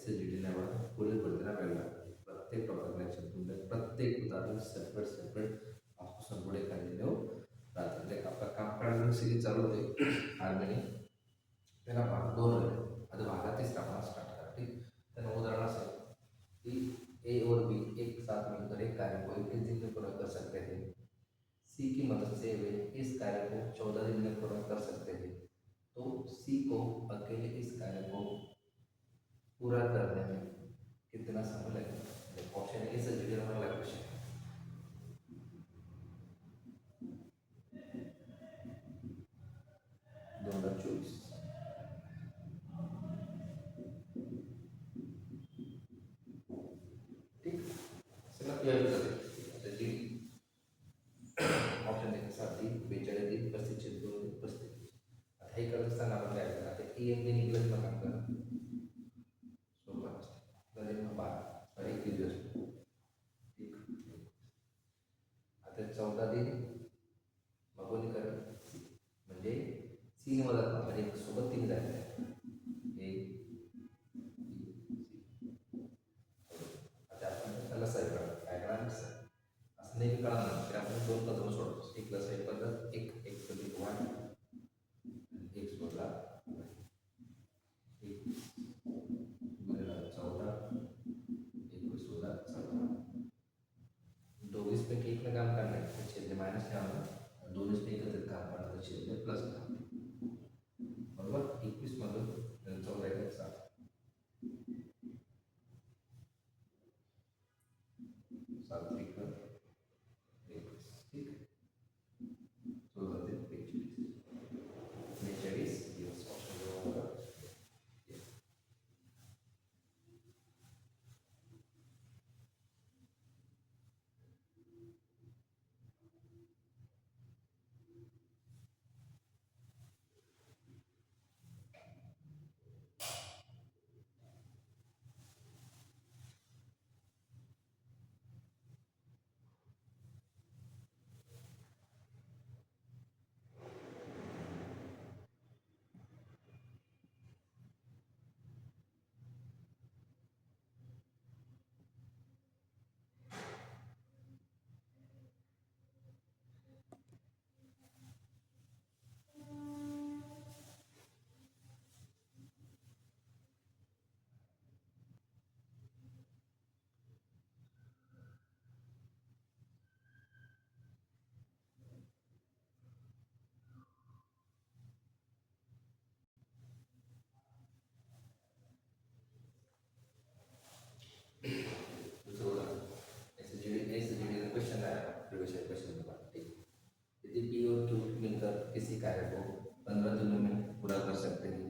Acidity level पुढील पद्धतीने वेगळा प्रत्येक टॉपिक तुमच्या प्रत्येक उदाहरण सेपरेट आपको पुढे कंटिन्यू राहते लाईक आपलं काम काढून सिरीज चालू होते आर्मीने त्याला भाग 2 होते आता भागा 3 स्टार्ट करा ठीक त्याला उदाहरण असेल कि ए और बी एक साथ मिलकर एक कार्य को 21 दिन में पूरा कर सकते थे। सी की मदद से वे इस कार्य को 14 दिन में पूरा कर सकते थे। तो सी को अकेले इस कार्य को पूरा करने में कितना समय लगेगा? ऑप्शन ए से जुड़े वाला क्वेश्चन है। 2024 ठीक सगळं क्लिअर झालं आता जी ऑप्शन देखील 7 दिन 42 दिन 35 दिन 2 दिन 35 आता हे करत असताना आपण काय करणार आता ए एम बी निघलं मग काम करा सोपं असतं झाले मग 12 21 दिवस ठीक आता 14 दिन मग कोणी करेल म्हणजे सी मदत म्हणजे सोबत 3 झाले ए आता आपण त्याला सही करा काय करणार असं नाही कळणार की आपण 2 पद्धत सोडतो एक प्लस एक पद्धत एक पद्धत 1 एक सोडला 1 14 21 सोडा 14 24 पैकी एक काम करना है छेद माइनस क्या होगा 2 पे एकत्रित काम करना तो छेद प्लस बरोबर 21 मधून 14 एक 7 7 एक 21 ठीक 14 ते 42 दिवस ऑप्शन होगा क्वेश्चन आया प्रीवियस क्वेश्चन के बाद ठीक यदि पी और क्यू मिलकर किसी कार्य को 15 दिनों में पूरा कर सकते हैं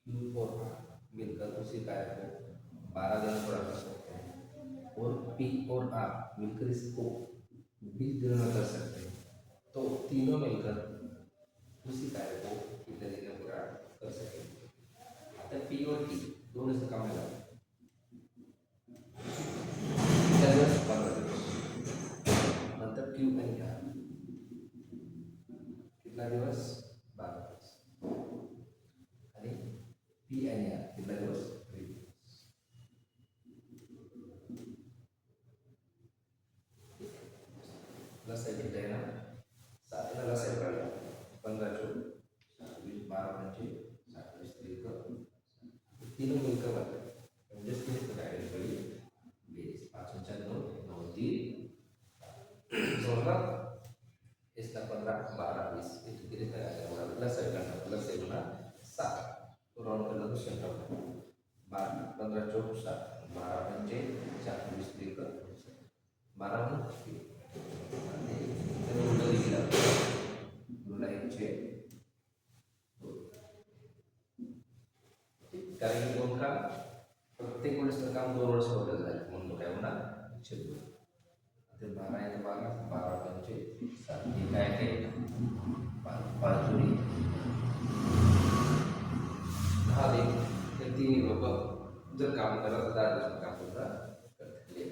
क्यू और आर मिलकर उसी कार्य को 12 दिन में पूरा कर सकते हैं और पी और आर मिलकर इसको 20 दिनों में कर सकते हैं तो तीनों मिलकर उसी कार्य को कितने दिन में पूरा कर सकेंगे आता पी और टी दोनों से काम है नंतर क्यू आणि आर कितना दिवस 12 दिवस आणि पी आणि आर कितना दिवस 3 दिवस प्लस आहे किती आहे ना 7 ला प्लस आहे कळला 15 24 20 12 25 27 तीनों मिलकर बनते म्हणजे तीन काय पडी 20 5 4 2 9 3 16 इसका 15 12 20 itu kiri saya प्लस है करना प्लस है ना 7 तो राउंड करना तो सेंटर 12 15 24 7 12 म्हणजे 4 20 3 कर 12 म्हणजे आणि त्याला उलट दिला उलट एकचे कारण की दोन का प्रत्येक गोष्टीचं काम 2 वर्ष होतं जाईल म्हणून काय होणार छेद ते 12 आहे 12 12 पंचे 7 हे काय आहे 5 जुनी 10 दिन हे तीन लोक जर काम करत 10 दिवसात काम पूर्ण करतील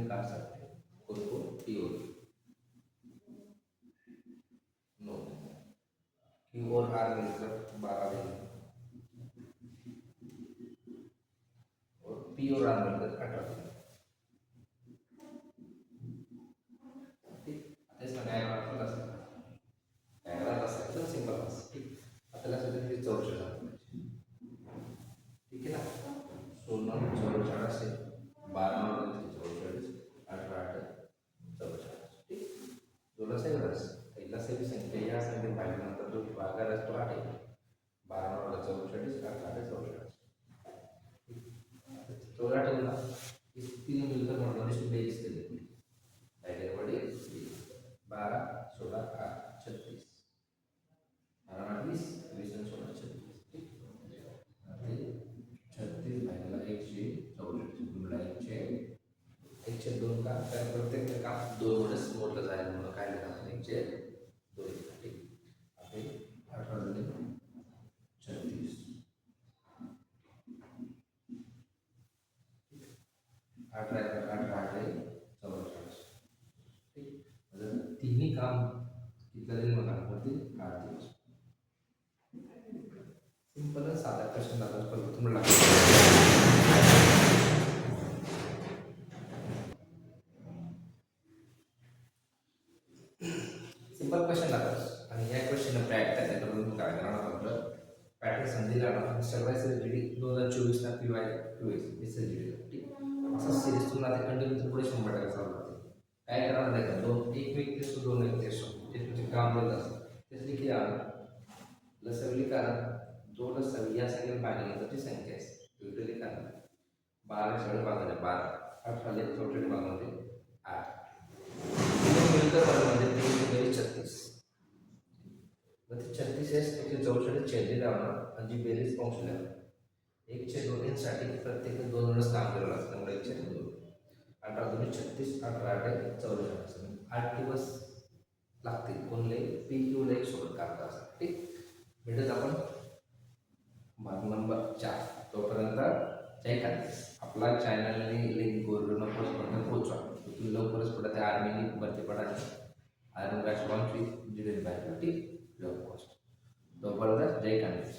नहीं काट सकते, उनको पी और नो, क्यू और आर मिलकर 12 देंगे और पी और आर मिलकर 18 देंगे। ठीक, आता इसका डायग्राम कसं डायग्राम कसं एकदम सिंपल असं. ठीक, आता लक्षात ठेवा चौरस दाखवायचे. ठीक आहे ना, 16 चौरस असेल, 12 44 18 44. ठीक, दोनों से रस पहिला से भी संख्या या संख्या पाहिल्यानंतर जो भागाकार असतो 8 आहे, 12 44 18 44. चौदा ठेवला की 3 मिलकर म्हणून 42 केले. डायरेक्ट वडे 12 16 8 36 12 20 20 16 36. ठीक, आणि 36 भागिले 144 गुणिले 102 का तर प्रत्येक काम 2 वडेच मोडलं जाईल म्हणून काय लिहिलं आपण 102. ठीक, आपले 18 झाले 36 18 18 44. ठीक, मतलब तिन्ही काम कितना दिन में काम करते 8 दिवस. सिंपल साधा क्वेश्चन दाखवतो पण तुम्हाला सिंपल क्वेश्चन दाखवतो आणि या क्वेश्चन प्रॅक्टिस आहे तर काय करणार आपलं पॅटर्न समजेल ना सर्वांचे जीडी 2024 ला पीवाय पीएस इससे जीडी. ठीक, असं सिरीज तुम्हाला ते कंटिन्यू पुढे 100% चालू राहते. काय करणार नाही का दोन एक वीक टेस्ट दोन वीक टेस्ट ते तुमचे काम देत असतं त्यासाठी किती आलं लसवली कारण 2 लसवली या सगळ्या भागांची संख्या आहे टोटली कारण 12 सगळे भागाचे 12 18 ले 44 भागामध्ये 8 मिलकर भागामध्ये 3 36. मग ते 36 144 छेदी लावणार आणि जी बेरीज फंक्शन आहे 1/2 साठी प्रत्येक 2 वेळेस काम करावं लागतं त्यामुळे 1/2 18 2 36 18 8 44 8 दिवस लागतील कोणले पी क्यू ला एक सोबत काम करायचं. ठीक, भेटत आपण भाग नंबर 4. तोपर्यंत जय खानदेश. आपला चॅनलने लिंक गोल्डन पर्यंत पोहोचवा. तुम्ही लवकरच पुढे त्या आर्मीनी भरती पडायची आर्मी बॅच लॉन्च होईल इंजिनिअरिंग बॅचला. ठीक, जॉब पोस्ट. तोपर्यंत जय खानदेश.